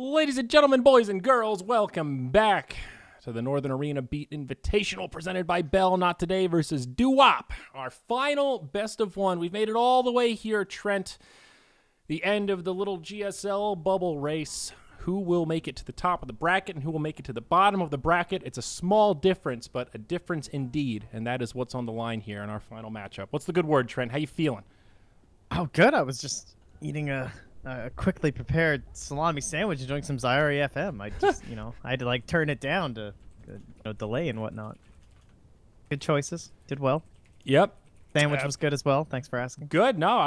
Ladies and gentlemen, boys and girls, welcome back to the Northern Arena Beat Invitational presented by Bell Not Today versus Doo-Wop. Our final best of one. We've made it all the way here, Trent. The end of the little GSL bubble race. Who will make it to the top of the bracket and who will make it to the bottom of the bracket? It's a small difference, but a difference indeed, and that is what's on the line here in our final matchup. What's the good word, Trent? How you feeling? Oh, good. I was just eating a quickly prepared salami sandwich and doing some Zyrie FM. I just, I had to like turn it down to delay and whatnot. Good choices. Did well. Yep. Sandwich was good as well. Thanks for asking. Good. No,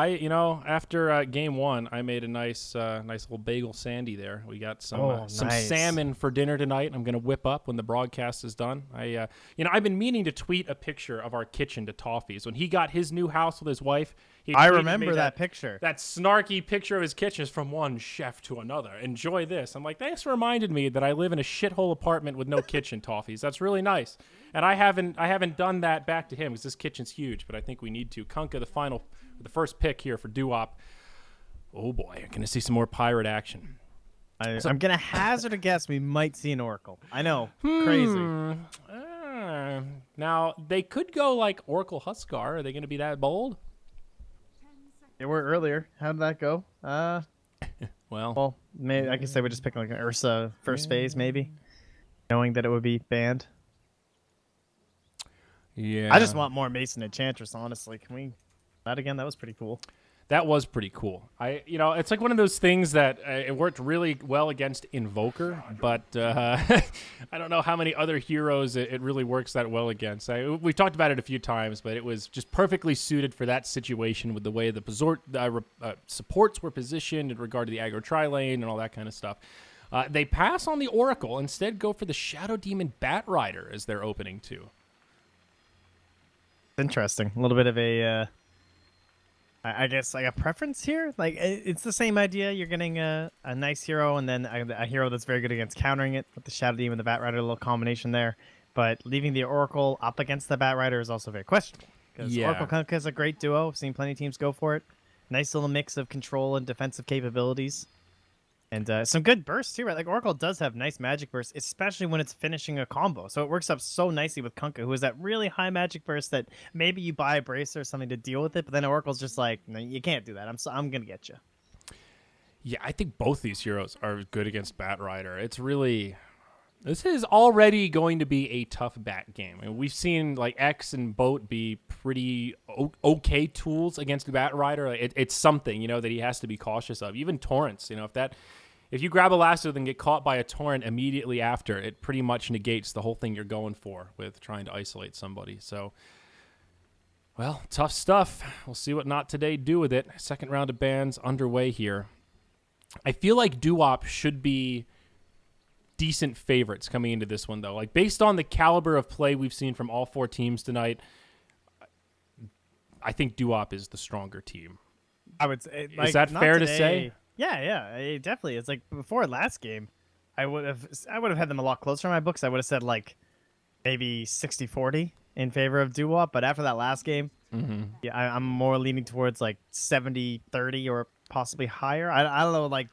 after game one, I made a nice little bagel sandy there. We got some salmon for dinner tonight. I'm gonna whip up when the broadcast is done. I've been meaning to tweet a picture of our kitchen to Toffee's when he got his new house with his wife. I remember that picture. That snarky picture of his kitchen is from one chef to another. Enjoy this. I'm like, thanks for reminding me that I live in a shithole apartment with no kitchen, Toffee's. That's really nice. And I haven't done that back to him because this kitchen's huge, but I think we need to. Kunkka, the first pick here for Doo-Wop. Oh boy, I'm gonna see some more pirate action. I'm gonna hazard a guess we might see an Oracle. I know, crazy. Now they could go like Oracle Huskar. Are they gonna be that bold? They were earlier. How did that go? Well, maybe I guess they would just pick like an Ursa first phase, maybe, knowing that it would be banned. Yeah. I just want more Mason Enchantress, honestly. Can we that again? That was pretty cool. That was pretty cool. It's like one of those things that it worked really well against Invoker, but I don't know how many other heroes it really works that well against. We've talked about it a few times, but it was just perfectly suited for that situation with the way the supports were positioned in regard to the aggro tri-lane and all that kind of stuff. They pass on the Oracle, instead go for the Shadow Demon Batrider as their opening too. Interesting. A little bit of a... I guess like a preference here. Like it's the same idea. You're getting a nice hero and then a hero that's very good against countering it with the Shadow Demon and the Batrider, a little combination there. But leaving the Oracle up against the Batrider is also very questionable. Because Oracle Kunkka is a great duo. I've seen plenty of teams go for it. Nice little mix of control and defensive capabilities. And some good bursts too, right? Like Oracle does have nice magic bursts, especially when it's finishing a combo. So it works up so nicely with Kunkka, who has that really high magic burst that maybe you buy a bracer or something to deal with it, but then Oracle's just like, no, you can't do that. I'm gonna get you. Yeah, I think both these heroes are good against Batrider. This is already going to be a tough bat game. I mean, we've seen like X and Boat be pretty okay tools against Batrider. It's something, that he has to be cautious of. Even Torrents, if you grab a lasso and get caught by a Torrent immediately after, it pretty much negates the whole thing you're going for with trying to isolate somebody. So, well, tough stuff. We'll see what Not Today do with it. Second round of bans underway here. I feel like Doo-Wop should be decent favorites coming into this one, though. Like, based on the caliber of play we've seen from all four teams tonight, I think Doo-Wop is the stronger team. I would say, is that fair to say? Yeah, it definitely. It's like before last game, I would have had them a lot closer in my books. I would have said like maybe 60-40 in favor of Doo-Wop, but after that last game, yeah, I'm more leaning towards like 70-30 or possibly higher. I don't know, like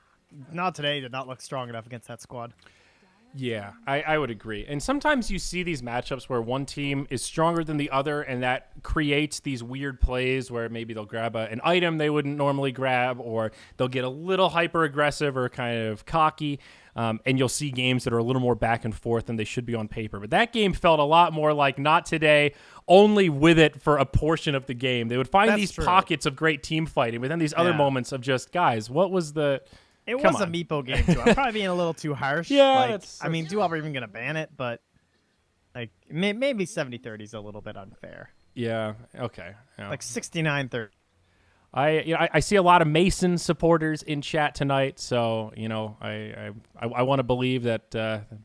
Not Today did not look strong enough against that squad. Yeah, I would agree. And sometimes you see these matchups where one team is stronger than the other, and that creates these weird plays where maybe they'll grab an item they wouldn't normally grab, or they'll get a little hyper-aggressive or kind of cocky, and you'll see games that are a little more back and forth than they should be on paper. But that game felt a lot more like Not Today, only with it for a portion of the game. They would find these pockets of great team fighting, but then these other moments of just, guys, what was the... It was a Meepo game, too. I'm probably being a little too harsh. Yeah, I mean, Doo-Wop are even going to ban it, but like maybe 70-30 is a little bit unfair. Yeah, okay. Yeah. Like 69-30. I see a lot of Mason supporters in chat tonight, so I want to believe that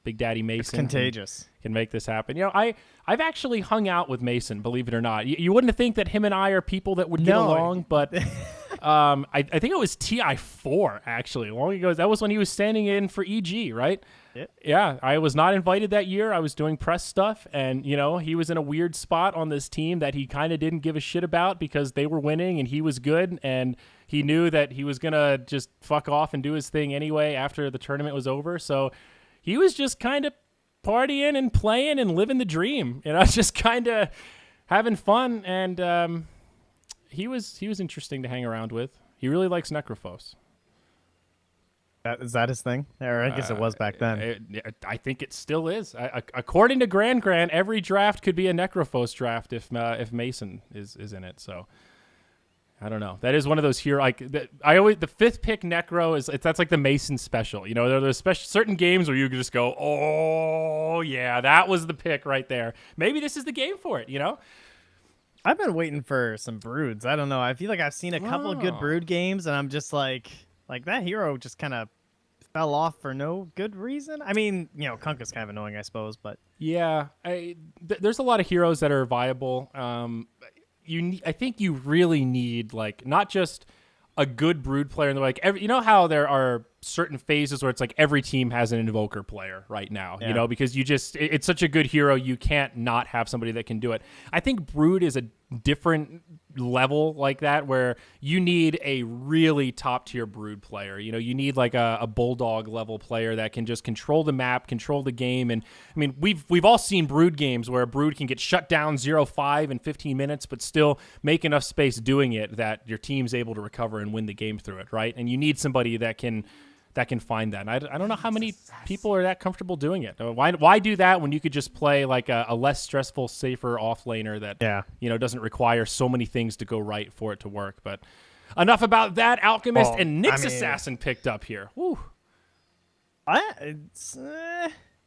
Big Daddy Mason it's contagious. Can make this happen. I've actually hung out with Mason, believe it or not. You wouldn't think that him and I are people that would get along, but I think it was TI4 actually long ago. That was when he was standing in for EG, right? Yep. Yeah, I was not invited that year. I was doing press stuff, and he was in a weird spot on this team that he kind of didn't give a shit about because they were winning and he was good, and he knew that he was gonna just fuck off and do his thing anyway after the tournament was over. So he was just kind of partying and playing and living the dream, just kind of having fun, and he was interesting to hang around with. He really likes Necrophos. Is that his thing? Or I guess it was back then. I think it still is. According to Grand, every draft could be a Necrophos draft if Mason is in it. So I don't know. That is one of those here. The 5th pick Necro that's like the Mason special. There's certain games where you can just go, oh yeah, that was the pick right there. Maybe this is the game for it. I've been waiting for some broods. I don't know. I feel like I've seen a couple of good brood games, and I'm just like that hero just kind of fell off for no good reason. I mean, Kunkka's kind of annoying, I suppose, but yeah, there's a lot of heroes that are viable. I think you really need not just a good brood player, and how there are certain phases where it's like every team has an invoker player right now, because it's such a good hero, you can't not have somebody that can do it. I think brood is a different level like that, where you need a really top tier brood player. You need a bulldog level player that can just control the map, control the game. And I mean, we've all seen brood games where a brood can get shut down 0-5 in 15 minutes, but still make enough space doing it that your team's able to recover and win the game through it, right? And you need somebody that can find that. And I don't know how many people are that comfortable doing it. Why do that when you could just play a less stressful, safer offlaner that doesn't require so many things to go right for it to work? But enough about that. Alchemist and Nyx Assassin picked up here. Woo.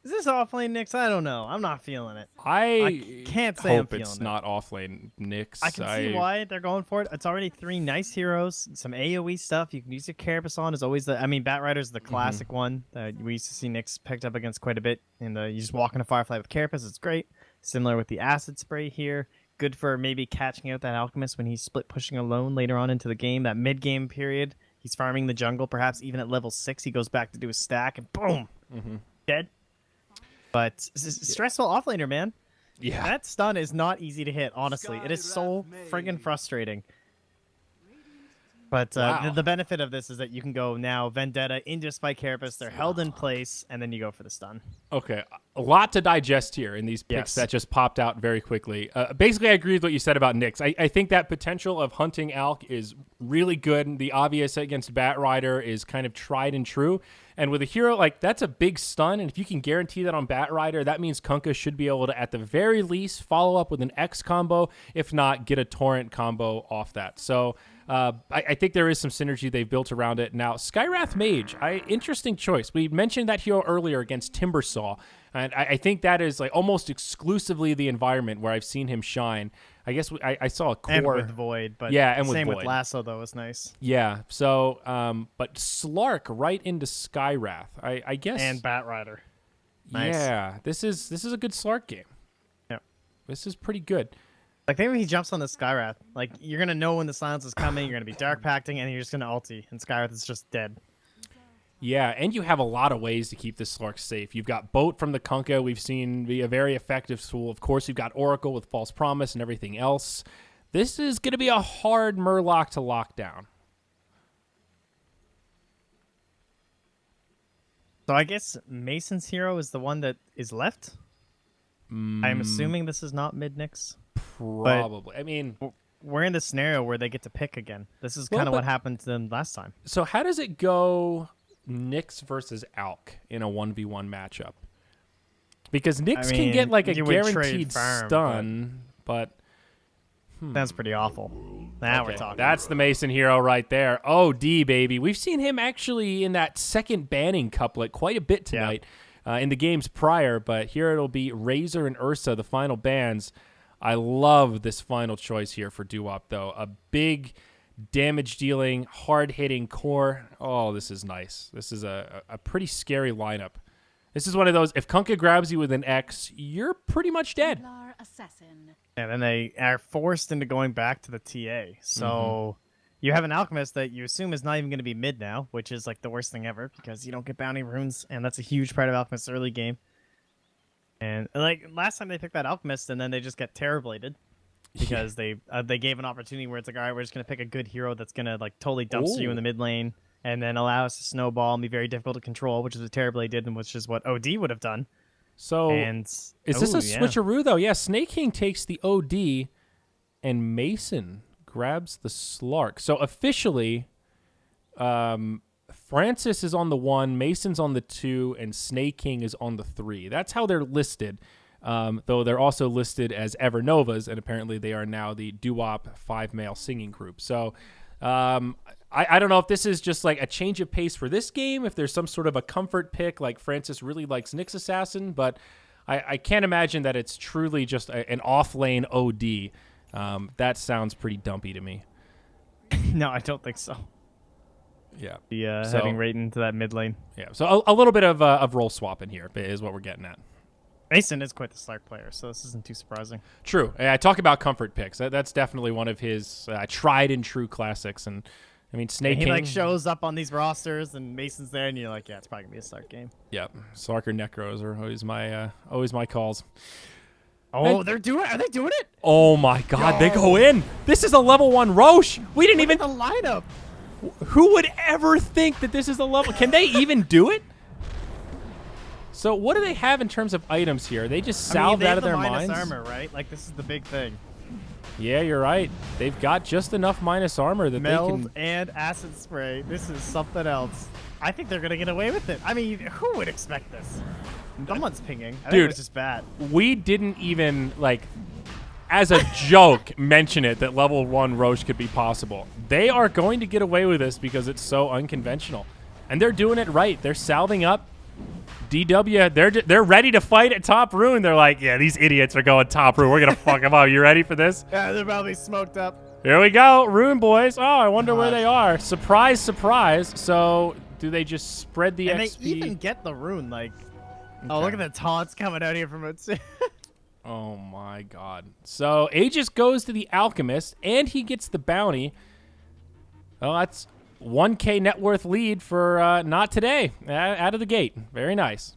Is this offlane Nyx? I don't know. I'm not feeling it. I can't say hope it's not offlane Nyx. I can see why they're going for it. It's already 3 nice heroes, some AoE stuff. You can use your Carapace on. Is always Bat Rider's the classic one that we used to see Nyx picked up against quite a bit. And you just walk in a Firefly with Carapace. It's great. Similar with the Acid Spray here. Good for maybe catching out that Alchemist when he's split pushing alone later on into the game. That mid-game period, he's farming the jungle. Perhaps even at level 6, he goes back to do his stack and boom, dead. But stressful offlaner, man. Yeah. That stun is not easy to hit, honestly. It is so friggin' frustrating. But the benefit of this is that you can go now Vendetta into Spike Carapace. They're held in place, and then you go for the stun. Okay, a lot to digest here in these picks that just popped out very quickly. Basically, I agree with what you said about Nyx. I think that potential of hunting Alk is really good. The obvious against Bat Rider is kind of tried and true. And with a hero, that's a big stun. And if you can guarantee that on Bat Rider, that means Kunkka should be able to, at the very least, follow up with an X combo. If not, get a Torrent combo off that. So I think there is some synergy they've built around it. Now, Skywrath Mage, interesting choice. We mentioned that hero earlier against Timbersaw. And I think that is almost exclusively the environment where I've seen him shine. I guess I saw a core. And with Void. But yeah, and same with with Void. Lasso, though, is nice. Yeah, so, but Slark right into Skywrath, I guess. And Bat Rider. Nice. Yeah, this is a good Slark game. Yep. This is pretty good. Maybe when he jumps on the Skywrath, you're going to know when the silence is coming, you're going to be Dark Pacting, and you're just going to ulti, and Skywrath is just dead. Yeah, and you have a lot of ways to keep this Slark safe. You've got Boat from the Kunkka. We've seen be a very effective tool. Of course, you've got Oracle with False Promise and everything else. This is going to be a hard Murloc to lock down. So I guess Mason's hero is the one that is left? I'm assuming this is not mid-Nyx. Probably. I mean, we're in the scenario where they get to pick again. This is kind of what happened to them last time. So how does it go Nyx versus Alk in a 1v1 matchup? Because Nyx can get a guaranteed stun, but that's pretty awful. Now we're talking. That's the Mason hero right there. Oh, D, baby. We've seen him actually in that second banning couplet quite a bit tonight in the games prior, but here it'll be Razor and Ursa, the final bans. I love this final choice here for Doo-Wop, though. A big damage-dealing, hard-hitting core. Oh, this is nice. This is a pretty scary lineup. This is one of those, if Kunkka grabs you with an X, you're pretty much dead. And then they are forced into going back to the TA. So you have an alchemist that you assume is not even going to be mid now, which is like the worst thing ever because you don't get bounty runes, and that's a huge part of alchemist's early game. And like last time they picked that alchemist, and then they just get terrorbladed because they gave an opportunity where it's like, all right, we're just gonna pick a good hero that's gonna like totally dumpster you in the mid lane, and then allow us to snowball and be very difficult to control, which is what Terrorblade did, and which is what OD would have done. So and is this a switcheroo though? Yeah, Snake King takes the OD, and Mason grabs the Slark. So officially, Francis is on the 1, Mason's on the 2, and Snake King is on the 3. That's how they're listed. Though they're also listed as Evernovas, and apparently they are now the doo-wop 5-male singing group. So I don't know if this is just like a change of pace for this game, if there's some sort of a comfort pick, like Francis really likes Nyx Assassin, but I can't imagine that it's truly just an off-lane OD. That sounds pretty dumpy to me. No, I don't think so. Yeah. Heading right into that mid lane. Yeah, so a little bit of role swapping here is what we're getting at. Mason is quite the Slark player, so this isn't too surprising. True. I talk about comfort picks. That's definitely one of his tried and true classics. And I mean, Snake King, he like shows up on these rosters, and Mason's there, and you're like, yeah, it's probably gonna be a Slark game. Yep. Slark or Necros are always my calls. Oh, Are they doing it? Oh my God, they go in. This is a level 1 Roche. We didn't even the lineup. Who would ever think that this is a level? Can they even do it? So what do they have in terms of items here? They just salved out of their minds. Armor, right? Like this is the big thing. Yeah, you're right. They've got just enough minus armor that Meld they can. And acid spray. This is something else. I think they're gonna get away with it. I mean, who would expect this? Someone's pinging. I think it was just bad. We didn't even like, as a joke, mention it that level 1 Roche could be possible. They are going to get away with this because it's so unconventional, and they're doing it right. They're salving up. DW, they're ready to fight at top rune. They're like, yeah, these idiots are going top rune. We're gonna fuck them up. You ready for this? Yeah, they're probably smoked up. Here we go, rune boys. Oh, I wonder where they are. Surprise, surprise. So, do they just spread the XP? XP? And they even get the rune. Like, oh, look at the taunts coming out here from it. Oh my God. So Aegis goes to the Alchemist, and he gets the bounty. Oh, that's 1K net worth lead for not today. Out of the gate. Very nice.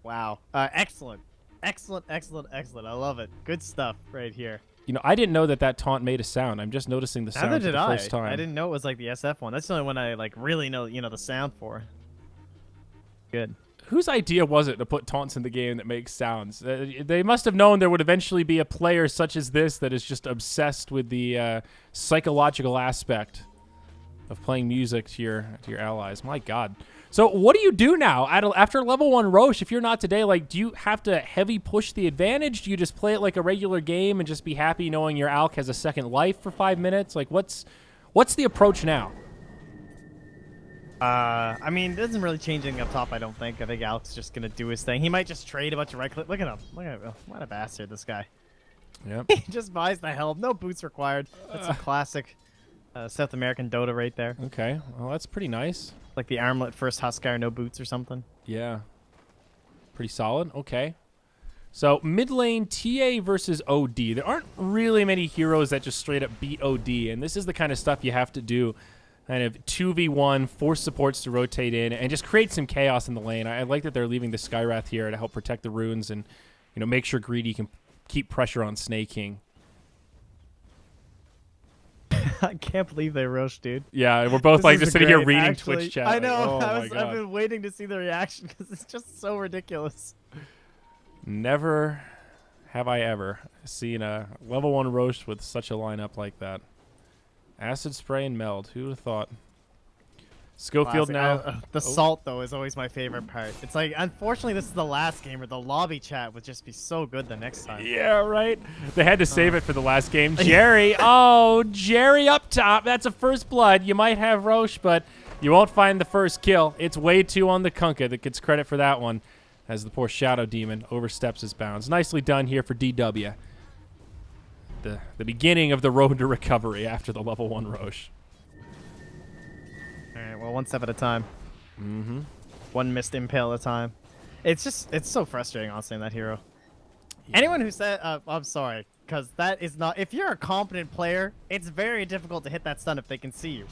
Wow. Excellent. Excellent, excellent, excellent. I love it. Good stuff right here. You know, I didn't know that taunt made a sound. I'm just noticing the sound for the first time. I didn't know it was like the SF one. That's the only one I like really know, the sound for. Good. Whose idea was it to put taunts in the game that makes sounds? They must have known there would eventually be a player such as this that is just obsessed with the psychological aspect of playing music to your allies. My God. So what do you do now after level 1 Roche? If you're not today, like, do you have to heavy push the advantage? Do you just play it like a regular game and just be happy knowing your alch has a second life for 5 minutes? Like, what's the approach now? I mean, it doesn't really change anything up top, I don't think. I think Alch's just going to do his thing. He might just trade a bunch of right click. Look at him. Look at him. What a bastard, this guy. Yep. He just buys the helm. No boots required. That's a classic South American Dota right there. Okay. Well, that's pretty nice. Like the armlet first Huskar, no boots or something. Yeah. Pretty solid. Okay. So mid lane TA versus OD. There aren't really many heroes that just straight up beat OD, and this is the kind of stuff you have to do. Kind of 2v1, force supports to rotate in, and just create some chaos in the lane. I like that they're leaving the Skywrath here to help protect the runes and, make sure Greedy can keep pressure on Snake King. I can't believe they rushed, dude. Yeah, we're both like just sitting here reading actually, Twitch chat. I know. Like, oh I've been waiting to see the reaction because it's just so ridiculous. Never have I ever seen a level 1 Roche with such a lineup like that. Acid spray and meld. Who would have thought? Schofield now. The salt, though, is always my favorite part. It's like, unfortunately, this is the last game, or the lobby chat would just be so good the next time. Yeah, right. They had to save it for the last game. Jerry. Oh, Jerry up top. That's a first blood. You might have Roche, but you won't find the first kill. It's way too on the Kunkka that gets credit for that one, as the poor Shadow Demon oversteps his bounds. Nicely done here for DW. The beginning of the road to recovery after the level 1 Roche. All right, well, one step at a time. Mm-hmm. One missed impale at a time. It's so frustrating, honestly, in that hero. Yeah. Anyone who said, I'm sorry, because that is not. If you're a competent player, it's very difficult to hit that stun if they can see you.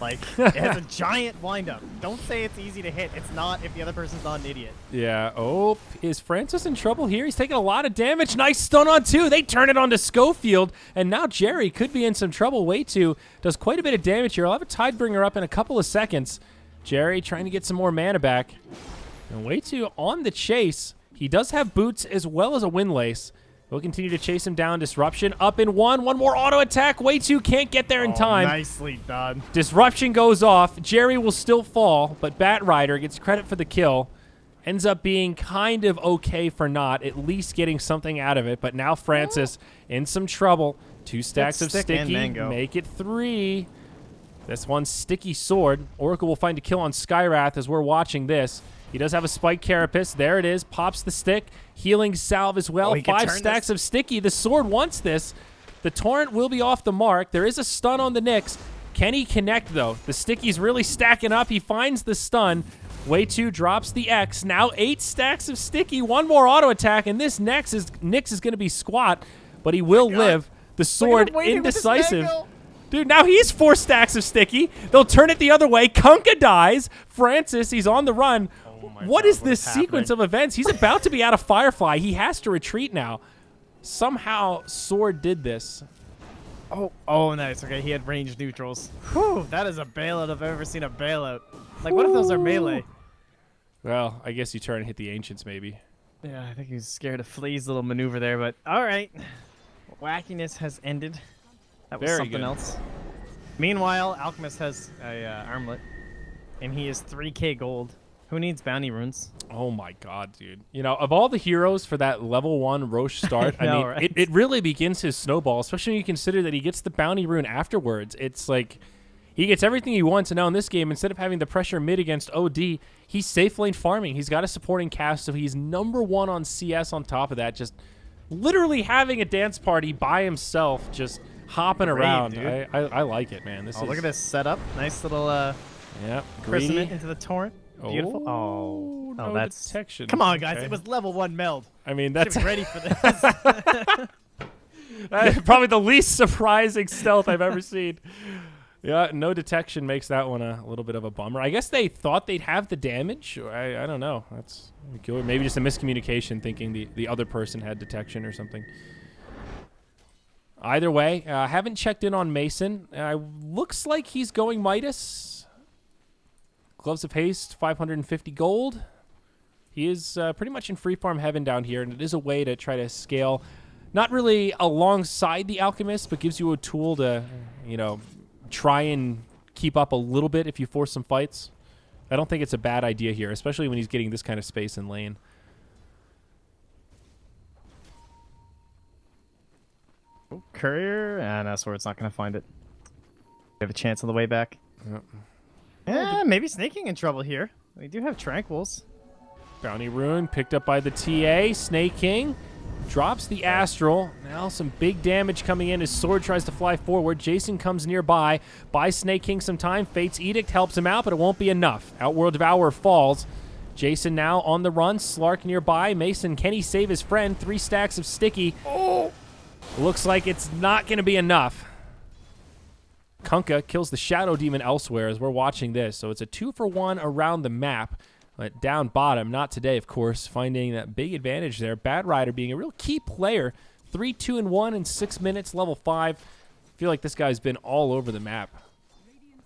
Like, it has a giant windup. Don't say it's easy to hit. It's not if the other person's not an idiot. Yeah. Oh, is Francis in trouble here? He's taking a lot of damage. Nice stun on 2. They turn it on to Schofield, and now Jerry could be in some trouble. Way 2 does quite a bit of damage here. I'll have a Tidebringer up in a couple of seconds. Jerry trying to get some more mana back. And Way 2 on the chase. He does have boots as well as a windlace. We'll continue to chase him down. Disruption up in 1. One more auto attack. Way 2 can't get there in time. Nicely done. Disruption goes off. Jerry will still fall, but Bat Rider gets credit for the kill. Ends up being kind of okay for not, at least getting something out of it. But now Francis in some trouble. 2 stacks of sticky. Make it 3. This one's sticky sword. Oracle will find a kill on Skywrath as we're watching this. He does have a spike carapace. There it is. Pops the stick. Healing salve as well. 5 stacks of sticky. The sword wants this. The torrent will be off the mark. There is a stun on the Nyx. Can he connect, though? The sticky's really stacking up. He finds the stun. Way 2 drops the X. Now 8 stacks of sticky. 1 more auto attack, and this Nyx is going to be squat, but he will live. The sword indecisive. Dude, now he's 4 stacks of sticky. They'll turn it the other way. Kunkka dies. Francis, he's on the run. What is this sequence of events? He's about to be out of Firefly. He has to retreat now. Somehow, Sword did this. Oh, nice. Okay, he had ranged neutrals. Whew, that is a bailout if I've ever seen a bailout. Like, what if those are melee? Well, I guess you turn and hit the Ancients, maybe. Yeah, I think he was scared of Flea's little maneuver there, but all right. Wackiness has ended. That was something else. Meanwhile, Alchemist has a armlet, and he is 3k gold. Who needs bounty runes? Oh my god, dude. You know, of all the heroes for that level 1 Roche start, I mean, right? it really begins his snowball, especially when you consider that he gets the bounty rune afterwards. It's like he gets everything he wants, and now in this game, instead of having the pressure mid against OD, he's safe lane farming. He's got a supporting cast, so he's #1 on CS on top of that, just literally having a dance party by himself, just hopping around. I like it, man. Look at this setup. Nice little imprisonment into the torrent. Beautiful. Oh, no, that's detection. Come on, guys. Okay. It was level 1 meld. I mean, that's ready for this. Probably the least surprising stealth I've ever seen. Yeah, no detection makes that one a little bit of a bummer. I guess they thought they'd have the damage. I don't know. That's maybe just a miscommunication, thinking the other person had detection or something. Either way, I haven't checked in on Mason. Looks like he's going Midas. Gloves of Haste, 550 gold. He is pretty much in free farm heaven down here, and it is a way to try to scale, not really alongside the Alchemist, but gives you a tool to, you know, try and keep up a little bit if you force some fights. I don't think it's a bad idea here, especially when he's getting this kind of space in lane. Oh, courier, and that's where it's not going to find it. We have a chance on the way back. Yep. Yeah, maybe Snake King in trouble here. We do have Tranquils. Bounty rune picked up by the TA. Snake King drops the Astral. Now some big damage coming in. His sword tries to fly forward. Jason comes nearby. Buys Snake King some time. Fate's Edict helps him out, but it won't be enough. Outworld Devour falls. Jason now on the run. Slark nearby. Mason, can he save his friend? 3 stacks of sticky. Oh! Looks like it's not going to be enough. Kunkka kills the Shadow Demon elsewhere as we're watching this. So it's a 2-for-1 around the map. But down bottom, not today, of course, finding that big advantage there. Bat Rider being a real key player. 3-2-1 in 6 minutes, level 5. I feel like this guy's been all over the map.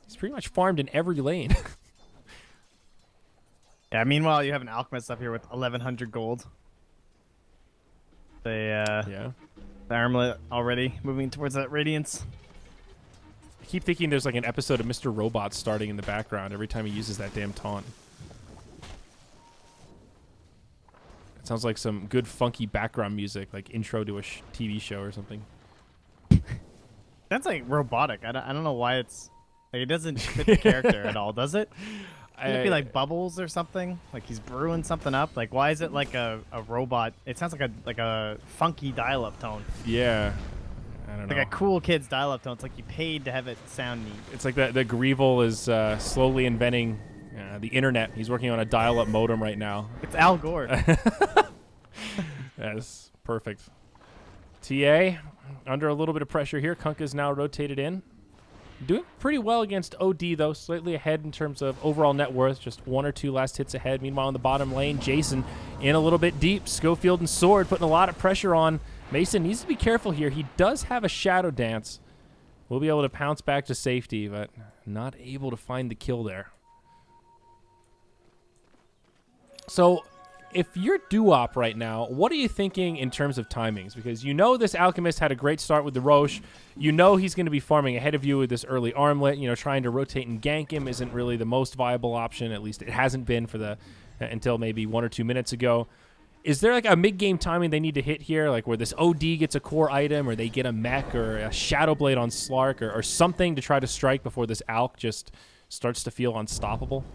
He's pretty much farmed in every lane. Yeah, meanwhile, you have an Alchemist up here with 1,100 gold. The armlet already moving towards that Radiance. I keep thinking there's like an episode of Mr. Robot starting in the background every time he uses that damn taunt. It sounds like some good funky background music, like intro to a TV show or something. That's like robotic. I don't know why it's like it doesn't fit the character at all, does it? Could it be like bubbles or something? Like he's brewing something up? Like why is it like a robot? It sounds like a funky dial-up tone. Yeah. I don't know. Like a cool kid's dial-up tone. It's like you paid to have it sound neat. It's like the Greevil is slowly inventing the internet. He's working on a dial-up modem right now. It's Al Gore. That's perfect. TA under a little bit of pressure here. Kunkka's now rotated in. Doing pretty well against OD, though. Slightly ahead in terms of overall net worth. Just 1 or 2 last hits ahead. Meanwhile, in the bottom lane, Jason in a little bit deep. Schofield and Sword putting a lot of pressure on. Mason needs to be careful here. He does have a Shadow Dance. We'll be able to pounce back to safety, but not able to find the kill there. So, if you're Duop right now, what are you thinking in terms of timings? Because you know this Alchemist had a great start with the Roche. You know he's going to be farming ahead of you with this early armlet. You know, trying to rotate and gank him isn't really the most viable option. At least it hasn't been for the until maybe 1 or 2 minutes ago. Is there like a mid-game timing they need to hit here, like where this OD gets a core item, or they get a mech or a Shadow Blade on Slark, or something to try to strike before this Alk just starts to feel unstoppable?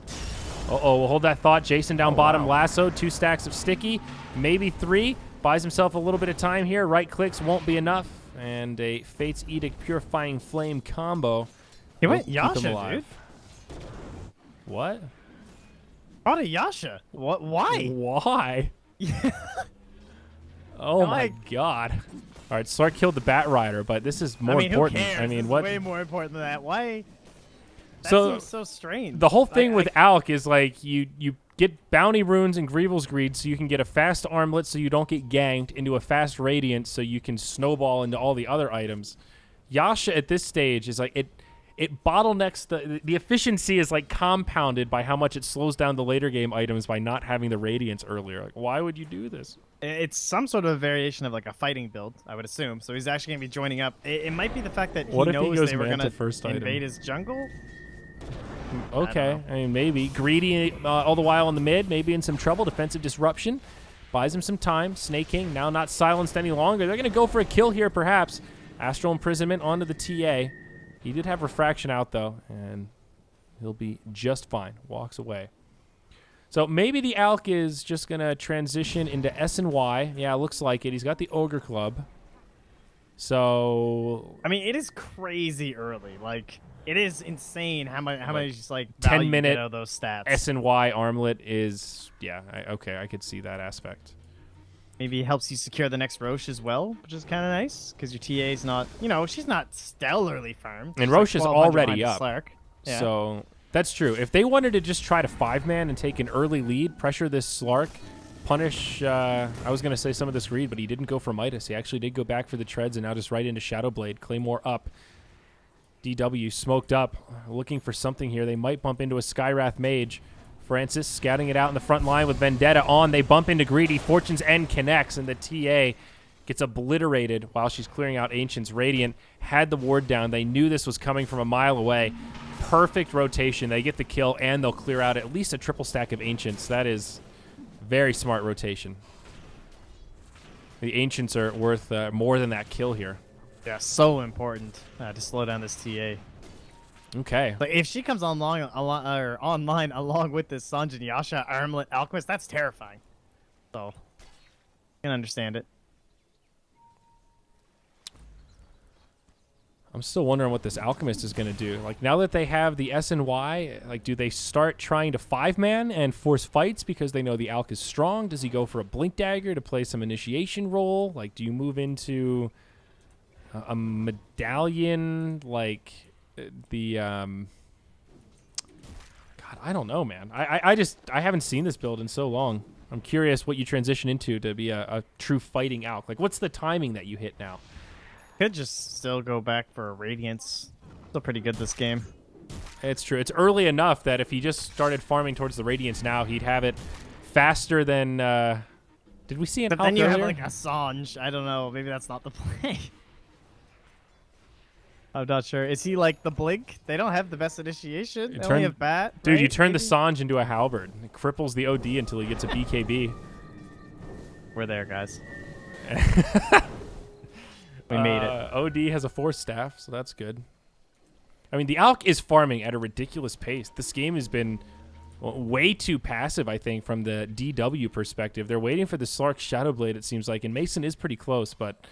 Uh-oh, we'll hold that thought. Jason down bottom, wow. Lasso, 2 stacks of sticky, maybe 3. Buys himself a little bit of time here. Right clicks won't be enough. And a Fate's Edict Purifying Flame combo. He went Yasha, dude. What? Brought a Yasha. What? Why? Why? Oh my god. All right, Slark killed the Bat Rider, but this is more important. Who cares? I mean, this what? Is way more important than that. Why? That so seems so strange. The whole thing with Alk is like you get bounty runes and Greevil's Greed so you can get a fast armlet so you don't get ganked, into a fast radiant so you can snowball into all the other items. Yasha at this stage is like it bottlenecks the efficiency is like compounded by how much it slows down the later game items by not having the radiance earlier. Like, why would you do this? It's some sort of variation of like a fighting build, I would assume. So he's actually gonna be joining up. It might be the fact that he knows they were gonna invade his jungle. Okay, I mean, maybe. Greedy all the while in the mid, maybe in some trouble. Defensive disruption. Buys him some time. Snake King now not silenced any longer. They're going to go for a kill here, perhaps. Astral Imprisonment onto the TA. He did have Refraction out, though, and he'll be just fine. Walks away. So maybe the Alk is just going to transition into S and Y. Yeah, looks like it. He's got the Ogre Club. So... I mean, it is crazy early. Like... It is insane how many just like 10-minute out of those stats. S and Y armlet is okay. I could see that aspect. Maybe it helps you secure the next Roche as well, which is kind of nice because your TA is not, she's not stellarly firm. And Roche is already up, yeah. So that's true. If they wanted to just try to 5-man and take an early lead, pressure this Slark, punish. I was gonna say some of this greed, but he didn't go for Midas. He actually did go back for the treads and now just right into Shadow Blade. Claymore up. DW smoked up, looking for something here. They might bump into a Skywrath Mage. Francis scouting it out in the front line with Vendetta on. They bump into Greedy. Fortune's End connects, and the TA gets obliterated while she's clearing out Ancient's. Radiant had the ward down. They knew this was coming from a mile away. Perfect rotation. They get the kill, and they'll clear out at least a triple stack of Ancients. That is very smart rotation. The Ancients are worth more than that kill here. Yeah, so important to slow down this TA. Okay. Like if she comes online along with this Sanjin, Yasha, Armlet, Alchemist, that's terrifying. So, I can understand it. I'm still wondering what this Alchemist is going to do. Like, now that they have the S and Y, like, do they start trying to 5-man and force fights because they know the Alk is strong? Does he go for a Blink Dagger to play some initiation role? Like, do you move into... a medallion, like the God, I don't know, man. I haven't seen this build in so long. I'm curious what you transition into to be a true fighting Alk. Like, what's the timing that you hit now? Could just still go back for a Radiance. Still pretty good this game. It's true. It's early enough that if he just started farming towards the Radiance now, he'd have it faster than. Did we see an Alk then you earlier? have like a Sanj. I don't know. Maybe that's not the play. I'm not sure. Is he like the Blink? They don't have the best initiation. They only have Bat. Dude, right? you turn Maybe? the Sanj into a Halberd. It cripples the OD until he gets a BKB. We're there, guys. We made it. OD has a Force Staff, so that's good. I mean, the Alk is farming at a ridiculous pace. This game has been way too passive, I think, from the DW perspective. They're waiting for the Slark Shadow Blade, it seems like, and Mason is pretty close, but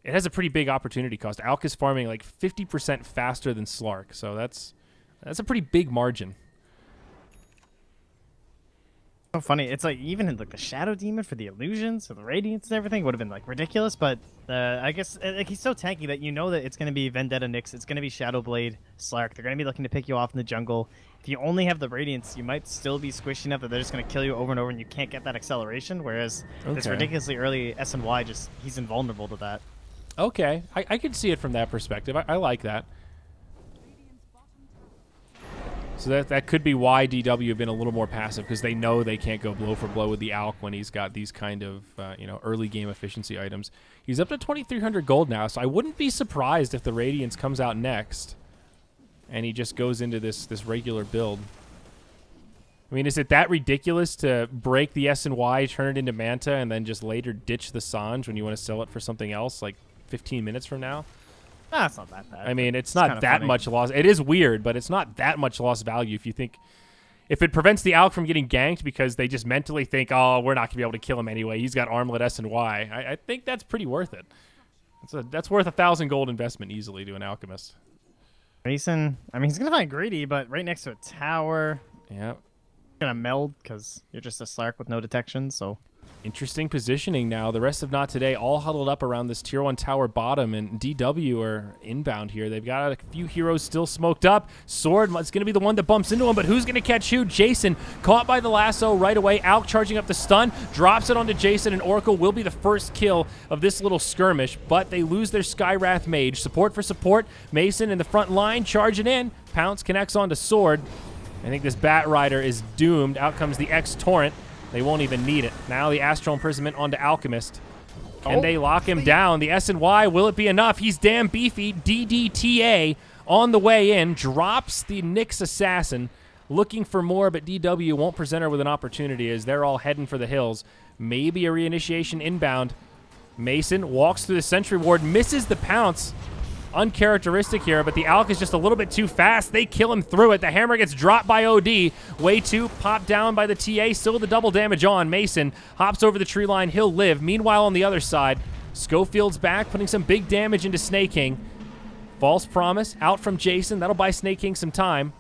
it has a pretty big opportunity cost. Alk is farming like 50% faster than Slark, so that's a pretty big margin. So funny. It's like even in like the Shadow Demon for the illusions, for the radiance and everything would have been like ridiculous. But I guess like he's so tanky that you know that it's going to be Vendetta Nyx, it's going to be Shadow Blade, Slark. They're going to be looking to pick you off in the jungle. If you only have the radiance, you might still be squishy enough that they're just going to kill you over and over, and you can't get that acceleration. Whereas this ridiculously early SNY he's invulnerable to that. Okay, I can see it from that perspective. I like that. So that could be why DW have been a little more passive, because they know they can't go blow for blow with the Alk when he's got these kind of early game efficiency items. He's up to 2,300 gold now, so I wouldn't be surprised if the Radiance comes out next and he just goes into this regular build. I mean, is it that ridiculous to break the S and Y, turn it into Manta, and then just later ditch the Sange when you want to sell it for something else like 15 minutes from now? Nah, it's not that bad. I mean, it's not that much loss. It is weird, but it's not that much loss value if you think... If it prevents the Alk from getting ganked because they just mentally think, oh, we're not going to be able to kill him anyway. He's got armlet S and Y. I think that's pretty worth it. That's worth 1,000 gold investment easily to an Alchemist. Mason, I mean, he's going to find Greedy, but right next to a tower. Yeah. Going to meld because you're just a Slark with no detection, so... Interesting positioning now. The rest of Not Today all huddled up around this tier 1 tower bottom, and DW are inbound here. They've got a few heroes still smoked up. Sword is going to be the one that bumps into him, but who's going to catch who? Jason caught by the lasso right away. Alk charging up the stun, drops it onto Jason, and Oracle will be the first kill of this little skirmish, but they lose their Skywrath Mage. Support for support. Mason in the front line charging in. Pounce connects onto Sword. I think this Bat Rider is doomed. Out comes the X-Torrent. They won't even need it. Now the Astral Imprisonment onto Alchemist. Can they lock him down? The S&Y, will it be enough? He's damn beefy. DDTA on the way in. Drops the Nyx Assassin. Looking for more, but DW won't present her with an opportunity as they're all heading for the hills. Maybe a reinitiation inbound. Mason walks through the Sentry Ward, misses the pounce. Uncharacteristic here, but the Alk is just a little bit too fast. They kill him through it. The hammer gets dropped by OD. Way too popped down by the TA. Still the double damage on. Mason hops over the tree line. He'll live. Meanwhile, on the other side, Schofield's back, putting some big damage into Snake King. False Promise out from Jason. That'll buy Snake King some time.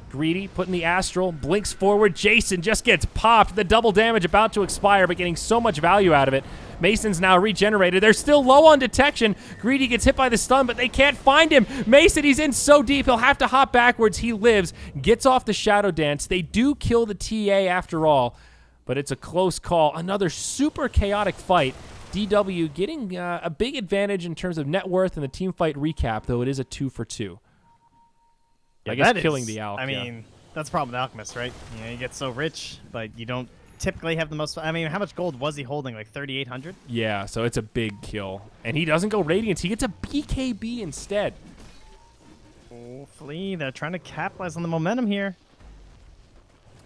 Greedy putting the Astral, blinks forward. Jason just gets popped. The double damage about to expire, but getting so much value out of it. Mason's now regenerated. They're still low on detection. Greedy gets hit by the stun, but they can't find him. Mason, he's in so deep, he'll have to hop backwards. He lives, gets off the Shadow Dance. They do kill the TA after all, but it's a close call. Another super chaotic fight. DW getting a big advantage in terms of net worth in the team fight recap, though it is a 2-for-2. Yeah, I guess killing the Alk. I mean, that's the problem with Alchemist, right? You know, you get so rich, but you don't typically have the most... I mean, how much gold was he holding? Like 3,800? Yeah, so it's a big kill. And he doesn't go Radiance. He gets a BKB instead. Hopefully, they're trying to capitalize on the momentum here.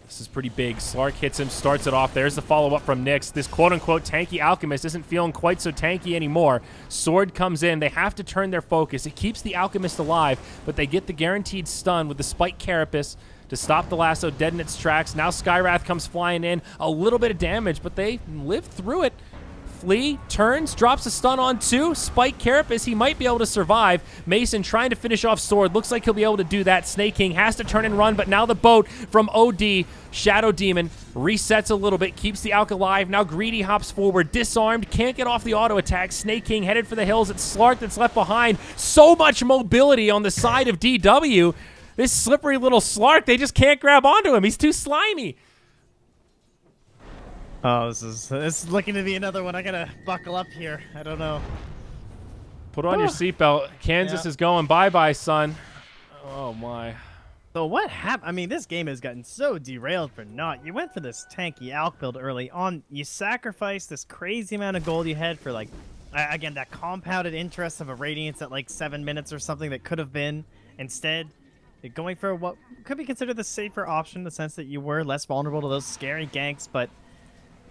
This is pretty big. Slark hits him, starts it off. There's the follow-up from Nyx. This quote-unquote tanky Alchemist isn't feeling quite so tanky anymore. Sword comes in. They have to turn their focus. It keeps the Alchemist alive, but they get the guaranteed stun with the Spike Carapace to stop the lasso dead in its tracks. Now Skywrath comes flying in. A little bit of damage, but they live through it. Flea turns, drops a stun on 2. Spike Carapace, he might be able to survive. Mason trying to finish off Sword. Looks like he'll be able to do that. Snake King has to turn and run, but now the boat from OD. Shadow Demon resets a little bit, keeps the Alk alive. Now Greedy hops forward, disarmed, can't get off the auto attack. Snake King headed for the hills. It's Slark that's left behind. So much mobility on the side of DW. This slippery little Slark, they just can't grab onto him. He's too slimy. Oh, this is looking to be another one. I gotta buckle up here. I don't know. Put on your seatbelt. Kansas is going bye-bye, son. Oh, my. So what happened? I mean, this game has gotten so derailed for naught. You went for this tanky Alk build early on. You sacrificed this crazy amount of gold you had for, like, again, that compounded interest of a Radiance at, like, 7 minutes or something that could have been. Instead, you're going for what could be considered the safer option in the sense that you were less vulnerable to those scary ganks, but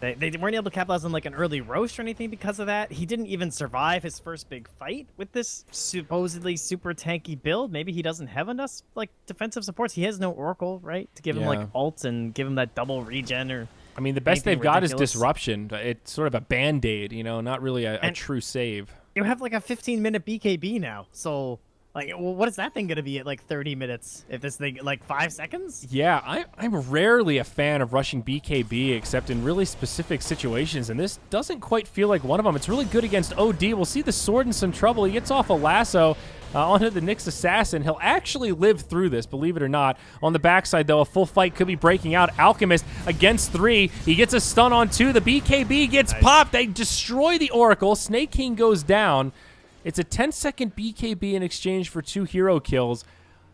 they weren't able to capitalize on like an early roast or anything because of that. He didn't even survive his first big fight with this supposedly super tanky build. Maybe he doesn't have enough like defensive supports. He has no Oracle, right, to give him like ults and give him that double regen or... I mean, the best they've got is Disruption. It's sort of a Band-Aid, you know, not really a true save. You have like a 15-minute BKB now, so Like, well, what is that thing gonna be at like 30 minutes? If this thing like 5 seconds? Yeah, I'm rarely a fan of rushing BKB except in really specific situations, and this doesn't quite feel like one of them. It's really good against OD. We'll see the sword in some trouble. He gets off a lasso onto the Nyx assassin. He'll actually live through this, believe it or not. On the backside, though, a full fight could be breaking out. Alchemist against 3. He gets a stun on 2. The BKB gets popped. They destroy the Oracle. Snake King goes down. It's a 10-second BKB in exchange for 2 hero kills.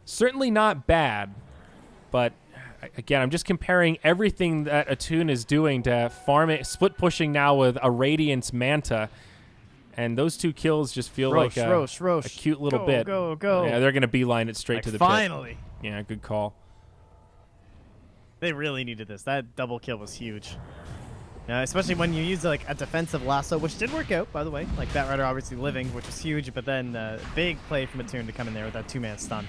Certainly not bad, but again, I'm just comparing everything that Attune is doing to farming, split pushing now with a Radiance Manta, and those 2 kills just feel like a cute little bit. Go. Yeah, they're going to beeline it straight to the pit. Finally. Yeah, good call. They really needed this. That double kill was huge. Especially when you use like a defensive lasso, which did work out, by the way. Like Batrider obviously living, which was huge, but then big play from Attune to come in there with that 2-man stun.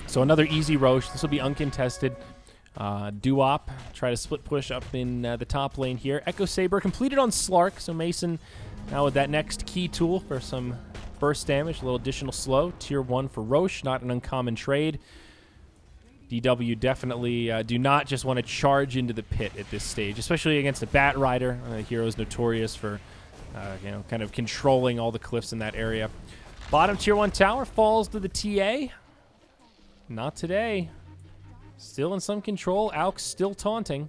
So another easy Roche. This will be uncontested. Duop try to split push up in the top lane here. Echo Saber completed on Slark, so Mason now with that next key tool for some burst damage, a little additional slow. Tier 1 for Roche, not an uncommon trade. DW definitely do not just want to charge into the pit at this stage, especially against a Bat Rider. The hero is notorious for, kind of controlling all the cliffs in that area. Bottom tier 1 tower falls to the TA. Not today. Still in some control. Alk's still taunting.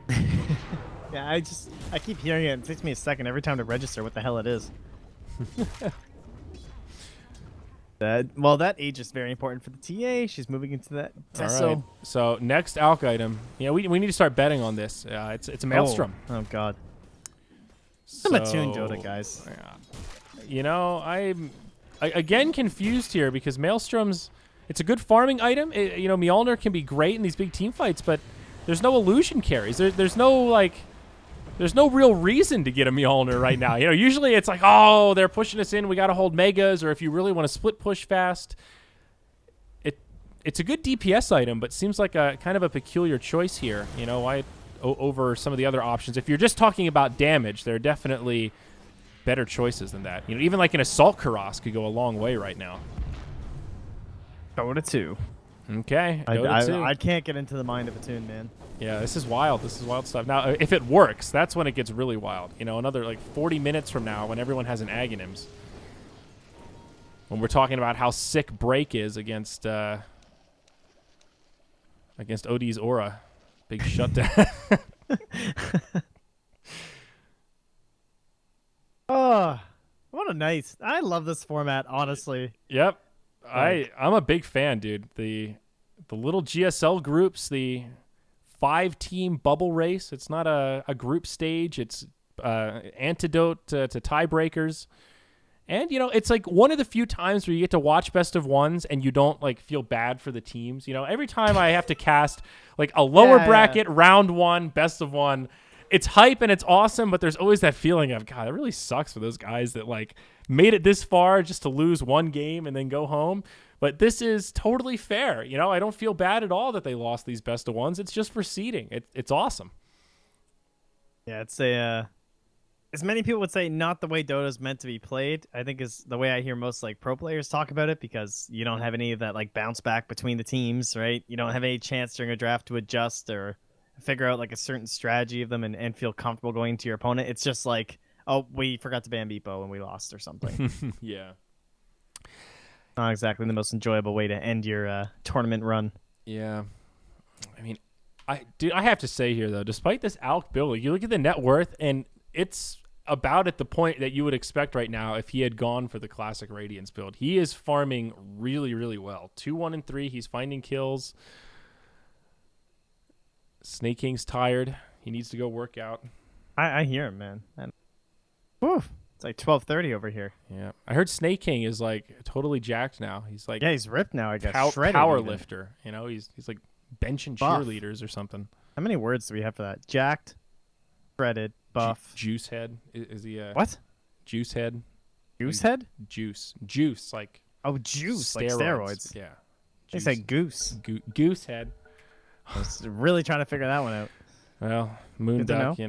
Yeah, I keep hearing it. It takes me a second every time to register what the hell it is. That age is very important for the TA. She's moving into that. All right. So next Alk item. Yeah, we need to start betting on this. It's a Maelstrom. Oh God. I'm Attune Dota, guys. I'm again confused here because Maelstrom's. It's a good farming item. Mjolnir can be great in these big team fights, but there's no illusion carries. There's no real reason to get a Mjolnir right now. Usually it's like, oh, they're pushing us in. We got to hold megas, or if you really want to split push fast. It's a good DPS item, but seems like a kind of a peculiar choice here. Over some of the other options. If you're just talking about damage, there are definitely better choices than that. Even like an Assault Karas could go a long way right now. Dota 2. Okay. Dota 2. I can't get into the mind of Attune, man. Yeah, this is wild. This is wild stuff. Now, if it works, that's when it gets really wild. Another like 40 minutes from now when everyone has an Aghanims. When we're talking about how sick Break is against OD's Aura. Big shutdown. Oh, what a nice. I love this format, honestly. Yep. I'm a big fan, dude. The little GSL groups, the 5-team bubble race. It's not a group stage. It's antidote to tiebreakers. And, it's like one of the few times where you get to watch best of ones and you don't like feel bad for the teams. Every time I have to cast like a lower bracket, round 1, best of 1, it's hype and it's awesome, but there's always that feeling of, God, it really sucks for those guys that like made it this far just to lose one game and then go home. But this is totally fair. I don't feel bad at all that they lost these best of ones. It's just for seeding. It's awesome. Yeah, it's as many people would say, not the way Dota's meant to be played. I think is the way I hear most like pro players talk about it, because you don't have any of that like bounce back between the teams, right? You don't have any chance during a draft to adjust or figure out like a certain strategy of them and feel comfortable going to your opponent. It's just like, oh, we forgot to ban Beepo and we lost or something. Yeah. Not exactly the most enjoyable way to end your tournament run. Yeah. I mean, I have to say here, though, despite this Alk build, you look at the net worth, and it's about at the point that you would expect right now if he had gone for the classic Radiance build. He is farming really, really well. 2, 1, and 3. He's finding kills. Snake King's tired. He needs to go work out. I hear him, man. Whew. It's like 12:30 over here. Yeah, I heard Snake King is like totally jacked now. He's like, yeah, he's ripped now. I guess power lifter. He's like benching cheerleaders or something. How many words do we have for that? Jacked, shredded, buff, juice head. Is he what? Juice head. Juice head. Juice like juice steroids. like steroids. Yeah. They say goose. Goose head. I was really trying to figure that one out. Well, moonduck,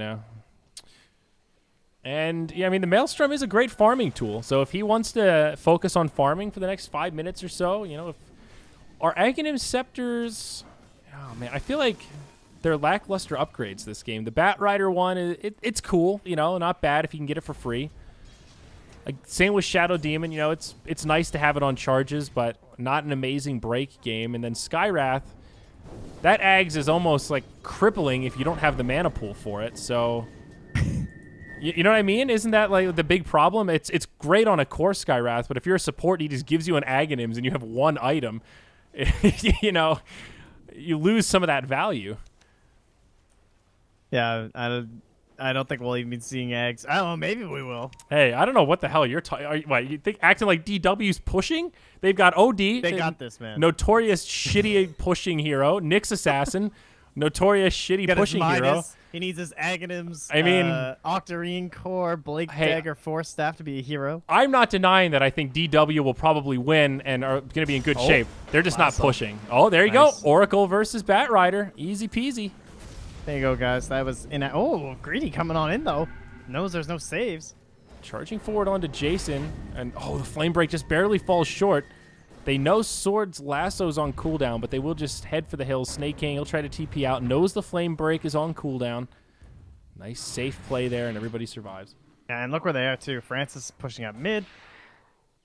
And yeah, I mean, the Maelstrom is a great farming tool. So if he wants to focus on farming for the next 5 minutes or so, you know, if our Aghanim Scepters, oh man, I feel like they're lackluster upgrades this game. The Bat Rider one, it's cool, you know, not bad if you can get it for free. Like, same with Shadow Demon, you know, it's nice to have it on charges, but not an amazing break game. And then Skywrath, that Ags is almost like crippling if you don't have the mana pool for it. So, you know what I mean? Isn't that like the big problem? It's great on a core Skywrath, but if you're a support, he just gives you an Aghanims and you have one item, you know, you lose some of that value. Yeah, I don't think we'll even be seeing eggs. I don't know. Maybe we will. Hey, I don't know what the hell you're talking. What, you think acting like DW's pushing? They've got OD. They got this, man. Notorious shitty pushing hero. Nyx Assassin. Notorious shitty pushing hero. He needs his Aghanims. I mean, Octarine Core, Blake Dagger, Force Staff to be a hero. I'm not denying that I think DW will probably win and are going to be in good shape. They're just not pushing. Oh, there you go. Oracle versus Bat Rider. Easy peasy. There you go, guys. That was in. Oh, Greedy coming on in though. Knows there's no saves. Charging forward onto Jason, and oh, the Flame Break just barely falls short. They know Sword's Lasso's on cooldown, but they will just head for the hills. Snake King, he'll try to TP out. Knows the Flame Break is on cooldown. Nice safe play there, and everybody survives. Yeah, and look where they are too. Francis pushing up mid.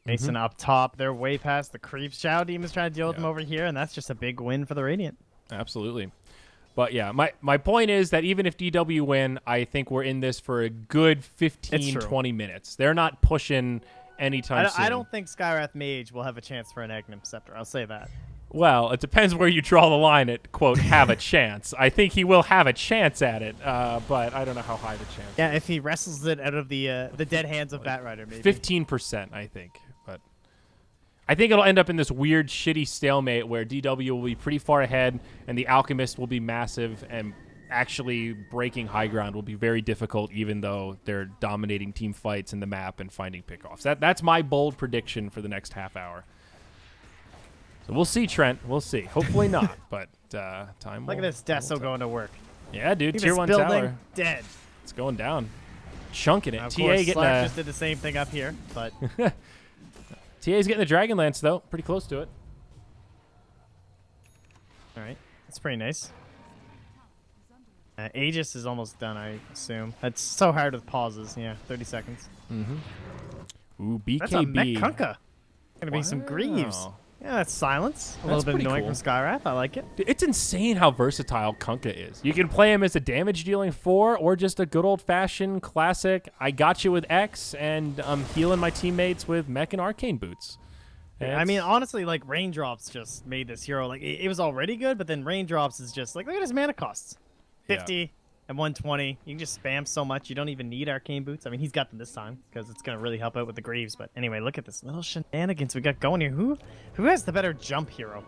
Mason up top. They're way past the creeps. Shadow Demon's trying to deal with them over here, and that's just a big win for the Radiant. Absolutely. But yeah, my point is that even if DW win, I think we're in this for a good 15, 20 minutes. They're not pushing anytime soon. I don't think Skywrath Mage will have a chance for an Aghanim Scepter. I'll say that. Well, it depends where you draw the line at, quote, have a chance. I think he will have a chance at it, but I don't know how high the chance. Yeah, if he wrestles it out of the dead hands of Bat Rider, maybe. 15%, I think. But I think it'll end up in this weird, shitty stalemate where DW will be pretty far ahead and the Alchemist will be massive, and actually breaking high ground will be very difficult, even though they're dominating team fights in the map and finding pickoffs. That's my bold prediction for the next half hour. So we'll see, Trent. We'll see. Hopefully not, but time will. Look at this Deso going to work. Yeah, dude. Tier 1 tower. Dead. It's going down. Chunking it. Of TA course, getting Slack just did the same thing up here, but TA's getting the Dragon Lance, though. Pretty close to it. All right. That's pretty nice. Aegis is almost done, I assume. That's so hard with pauses. Yeah, 30 seconds. Ooh, BKB. That's a Mech Kunkka. Gonna be some Greaves. Yeah, that's silence. A little bit annoying from Skywrath. I like it. Dude, it's insane how versatile Kunkka is. You can play him as a damage-dealing 4 or just a good old-fashioned classic, I got you with X, and I'm healing my teammates with Mech and Arcane Boots. I mean, honestly, like, Raindrops just made this hero. Like, it was already good, but then Raindrops is just, like, look at his mana costs. 50 and 120. You can just spam so much. You don't even need Arcane Boots. I mean, he's got them this time because it's going to really help out with the Greaves. But anyway, look at this little shenanigans we got going here. Who has the better jump hero?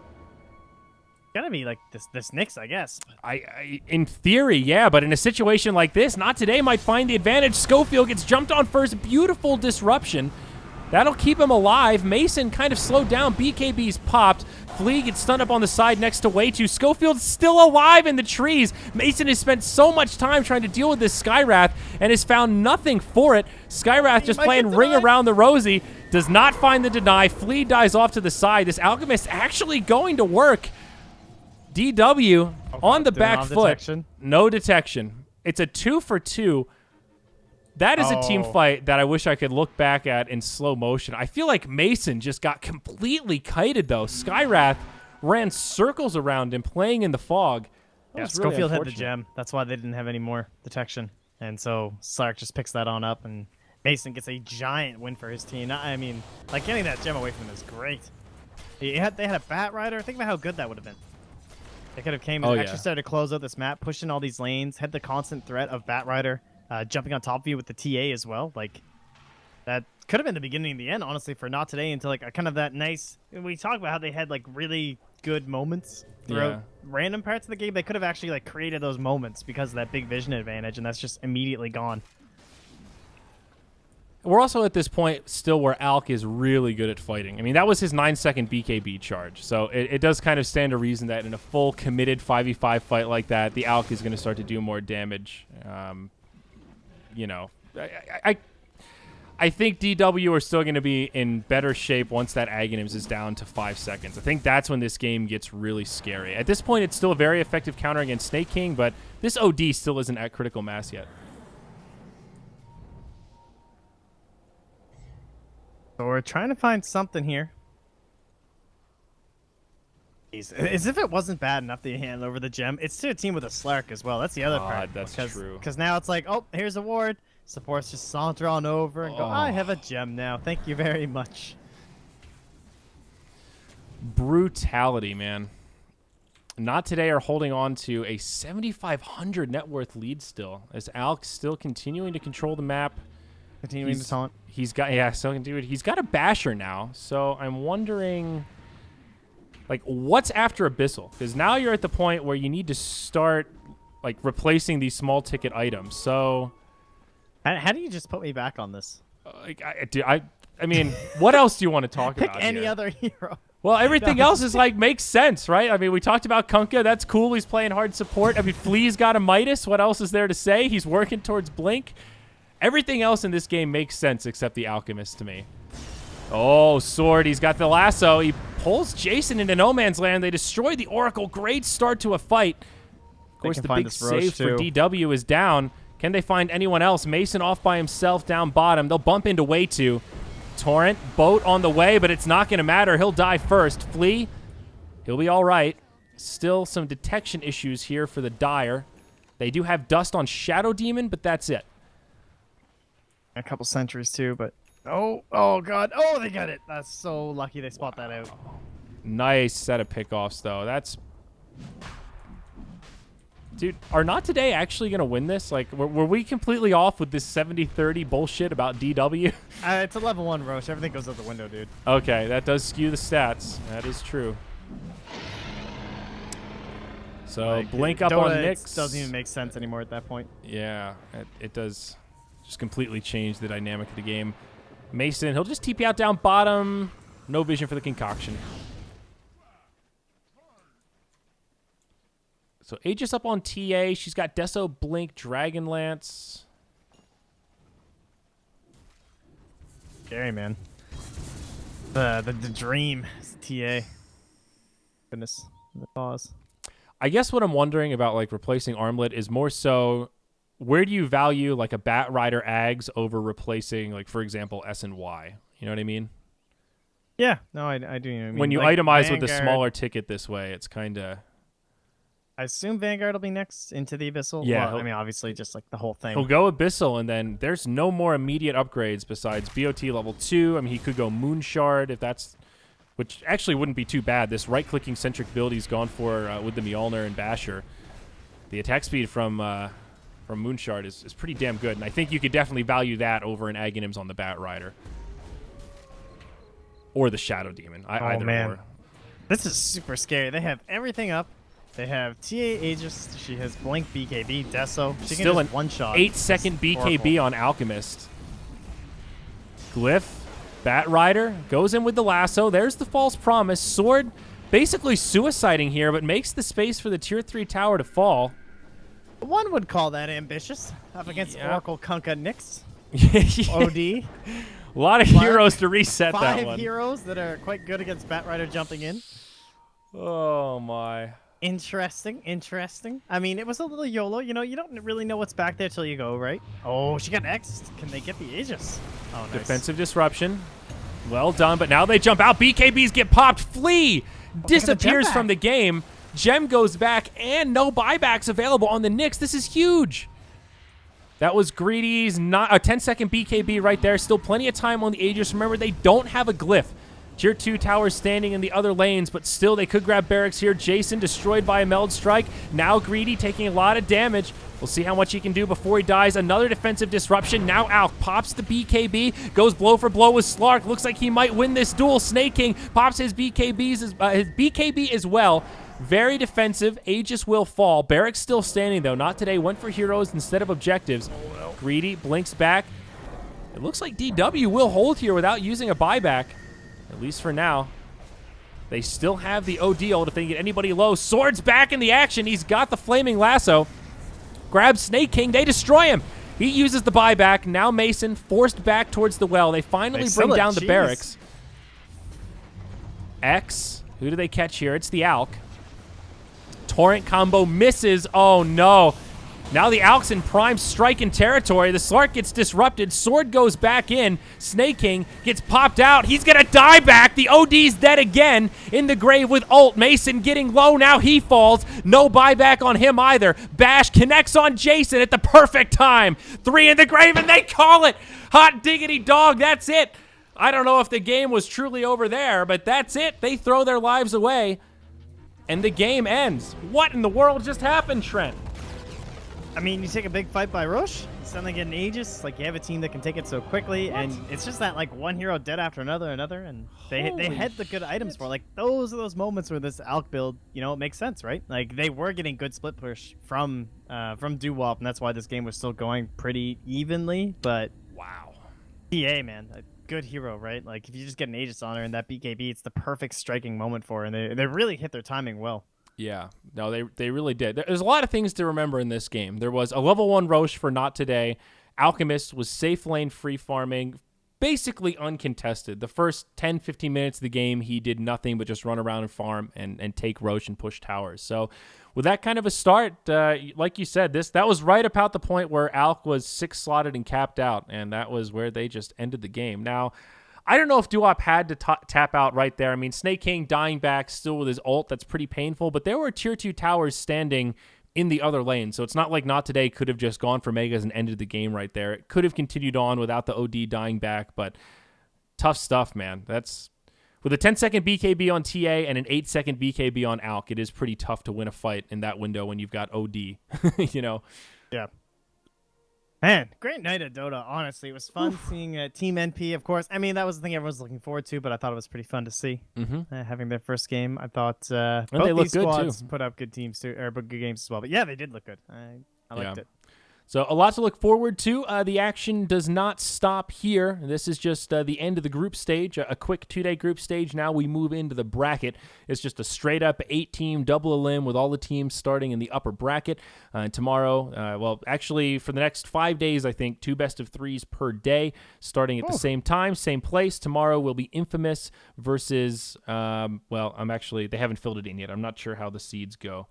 Gotta be like this Nyx, I guess. I in theory, yeah, but in a situation like this, not today might find the advantage. Schofield gets jumped on first. Beautiful disruption. That'll keep him alive. Mason kind of slowed down. BKB's popped. Flea gets stunned up on the side next to Way2. Schofield's still alive in the trees. Mason has spent so much time trying to deal with this Skywrath and has found nothing for it. Skywrath just playing Ring Around the Rosie. Does not find the deny. Flea dies off to the side. This Alchemist actually going to work. DW on the back foot. No detection. It's a 2 for 2. That is a team fight that I wish I could look back at in slow motion. I feel like Mason just got completely kited, though. Skywrath ran circles around him, playing in the fog. Yeah, Schofield had the gem. That's why they didn't have any more detection. And so Slark just picks that on up, and Mason gets a giant win for his team. I mean, like, getting that gem away from him is great. They had a Bat Rider. Think about how good that would have been. They could have came and actually started to close out this map, pushing all these lanes, had the constant threat of Bat Rider. Jumping on top of you with the TA as well. Like, that could have been the beginning and the end, honestly, for Not Today, until like kind of that nice. We talk about how they had like really good moments throughout random parts of the game. They could have actually like created those moments because of that big vision advantage, and that's just immediately gone. We're also at this point still where Alk is really good at fighting. I mean, that was his 9-second BKB charge. So it does kind of stand to reason that in a full committed 5v5 fight like that, the Alk is going to start to do more damage. You know, I think DW are still going to be in better shape once that Aghanims is down to 5 seconds. I think that's when this game gets really scary. At this point, it's still a very effective counter against Snake King, but this OD still isn't at critical mass yet. So we're trying to find something here. As if it wasn't bad enough that you hand over the gem. It's to a team with a Slark as well. That's the other part. That's true. Because now it's like, oh, here's a ward. Supports just saunter on over and go, I have a gem now. Thank you very much. Brutality, man. Not Today are holding on to a 7,500 net worth lead still, as Alk still continuing to control the map. Continuing to taunt. He's got he's got a basher now, so I'm wondering, like, what's after Abyssal? Because now you're at the point where you need to start like replacing these small ticket items. So how do you just put me back on this? I mean, what else do you want to talk Pick about? any here? other hero. Well, everything else is like makes sense, right? I mean, we talked about Kunkka. That's cool. He's playing hard support. I mean, Flea's got a Midas. What else is there to say? He's working towards Blink. Everything else in this game makes sense except the Alchemist to me. Oh, Sword. He's got the lasso. He pulls Jason into no man's land. They destroy the Oracle. Great start to a fight. Of course, the big save for DW is down. Can they find anyone else? Mason off by himself down bottom. They'll bump into way 2. Torrent, boat on the way, but it's not going to matter. He'll die first. Flea, he'll be all right. Still some detection issues here for the Dire. They do have dust on Shadow Demon, but that's it. A couple sentries too, but oh god, oh they got it. That's so lucky they spot that out. Nice set of pickoffs though. That's, dude, are Not Today actually gonna win this? Like, were we completely off with this 70-30 bullshit about DW? It's a level 1 Roche. Everything goes out the window, dude. Okay, that does skew the stats. That is true. So like, Blink up on Nyx doesn't even make sense anymore at that point. Yeah, it does. Just completely change the dynamic of the game. Mason, he'll just TP out down bottom. No vision for the concoction. So Aegis up on TA. She's got Deso, Blink, Dragonlance. Scary, man. The dream is TA. Goodness. The pause. I guess what I'm wondering about like replacing Armlet is more so, where do you value like a Bat Rider Ags over replacing, like, for example, S and Y? You know what I mean? Yeah, no, I do. You know what I mean? When you like itemize Vanguard, with the smaller ticket this way, it's kind of. I assume Vanguard will be next into the Abyssal. Yeah, well, I mean, obviously, just like the whole thing. He'll go Abyssal, and then there's no more immediate upgrades besides BOT level 2. I mean, he could go Moonshard if that's, which actually wouldn't be too bad. This right-clicking centric build he's gone for with the Mjolnir and Basher. The attack speed from Moonshard is pretty damn good, and I think you could definitely value that over an Aghanims on the Bat Rider. Or the Shadow Demon. Either man. or. This is super scary. They have everything up. They have TA Aegis. She has Blink, BKB, Deso. She Still can just one-shot. 8-second BKB on Alchemist. Glyph, Bat Rider, goes in with the lasso. There's the false promise. Sword basically suiciding here, but makes the space for the tier 3 tower to fall. One would call that ambitious. Up against Oracle Kunkka Nyx. OD. A lot of heroes to reset that one. 5 heroes that are quite good against Bat Rider jumping in. Oh, my. Interesting. I mean, it was a little YOLO. You know, you don't really know what's back there till you go, right? Oh, she got X. Can they get the Aegis? Oh, nice. Defensive disruption. Well done, but now they jump out. BKBs get popped. Flea disappears from the game. Gem goes back, and no buybacks available on the Nyx. This is huge. That was Greedy's not a 10-second BKB right there. Still plenty of time on the Aegis. Remember, they don't have a glyph. Tier 2 towers standing in the other lanes, but still they could grab barracks here. Jason destroyed by a Meld Strike. Now Greedy taking a lot of damage. We'll see how much he can do before he dies. Another defensive disruption. Now Alk pops the BKB, goes blow for blow with Slark. Looks like he might win this duel. Snake King pops his BKB as well. Very defensive. Aegis will fall. Barracks still standing, though. Not today. Went for heroes instead of objectives. Greedy blinks back. It looks like DW will hold here without using a buyback. At least for now. They still have the OD ult if they can get anybody low. Sword's back in the action. He's got the flaming lasso. Grabs Snake King. They destroy him. He uses the buyback. Now Mason forced back towards the well. They finally bring down the barracks. X. Who do they catch here? It's the Alk. Torrent combo misses. Oh, no. Now the Alk's in prime striking territory. The Slark gets disrupted. Sword goes back in. Snake King gets popped out. He's going to die back. The OD's dead again in the grave with ult. Mason getting low. Now he falls. No buyback on him either. Bash connects on Jason at the perfect time. 3 in the grave, and they call it. Hot diggity dog. That's it. I don't know if the game was truly over there, but that's it. They throw their lives away, and the game ends. What in the world just happened, Trent? I mean, you take a big fight by Roche, suddenly get an Aegis, like you have a team that can take it so quickly, and it's just that like one hero dead after another, and they had the good items for it. Like those are those moments where this Alk build, you know, it makes sense, right? Like they were getting good split push from Doo-Wop, and that's why this game was still going pretty evenly. But wow, TA man, a good hero, right? Like if you just get an Aegis on her and that BKB, it's the perfect striking moment for her, and they really hit their timing well. Yeah, no, they really did. There's a lot of things to remember in this game. There was a level 1 Roche for Not Today. Alchemist was safe lane free farming, basically uncontested. The first 10, 15 minutes of the game, he did nothing but just run around and farm and take Roche and push towers. So with that kind of a start, like you said, that was right about the point where Alk was 6 slotted and capped out, and that was where they just ended the game. Now, I don't know if Doo-Wop had to tap out right there. I mean, Snake King dying back still with his ult. That's pretty painful. But there were tier 2 towers standing in the other lane. So it's not like Not Today could have just gone for Megas and ended the game right there. It could have continued on without the OD dying back. But tough stuff, man. That's with a 10-second BKB on TA and an 8-second BKB on Alk, it is pretty tough to win a fight in that window when you've got OD, you know? Yeah. Man, great night at Dota, honestly. It was fun seeing Team NP, of course. I mean, that was the thing everyone was looking forward to, but I thought it was pretty fun to see. Having their first game, I thought both these squads put up good teams too, or good games as well. But yeah, they did look good. I liked it. So a lot to look forward to. The action does not stop here. This is just the end of the group stage, a quick 2-day group stage. Now we move into the bracket. It's just a straight-up 8-team double elim with all the teams starting in the upper bracket. Tomorrow, well, actually for the next 5 days, I think, 2 best-of-3s per day, starting at the same time, same place. Tomorrow will be Infamous versus, well, they haven't filled it in yet. I'm not sure how the seeds go.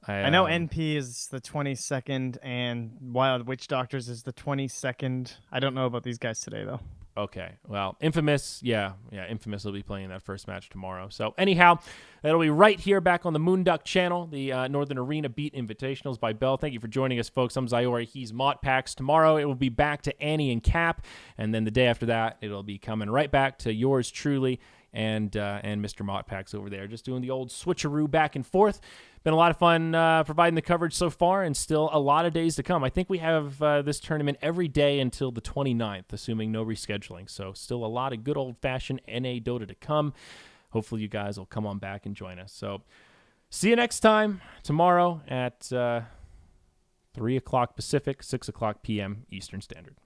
I know NP is the 22nd and Wild Witch Doctors is the 22nd. I don't know about these guys today, though. Okay. Well, Infamous, yeah, Infamous will be playing that first match tomorrow. So anyhow, that'll be right here back on the Moonduck channel, the Northern Arena Beat Invitationals by Bell. Thank you for joining us, folks. I'm Zyori. He's Motpax. Tomorrow it will be back to Annie and Cap, and then the day after that it'll be coming right back to yours truly and Mr. Motpax over there, just doing the old switcheroo back and forth. Been a lot of fun providing the coverage so far, and still a lot of days to come. I think we have this tournament every day until the 29th, assuming no rescheduling. So still a lot of good old-fashioned NA Dota to come. Hopefully you guys will come on back and join us. So see you next time tomorrow at 3 o'clock Pacific, 6 o'clock p.m. Eastern Standard.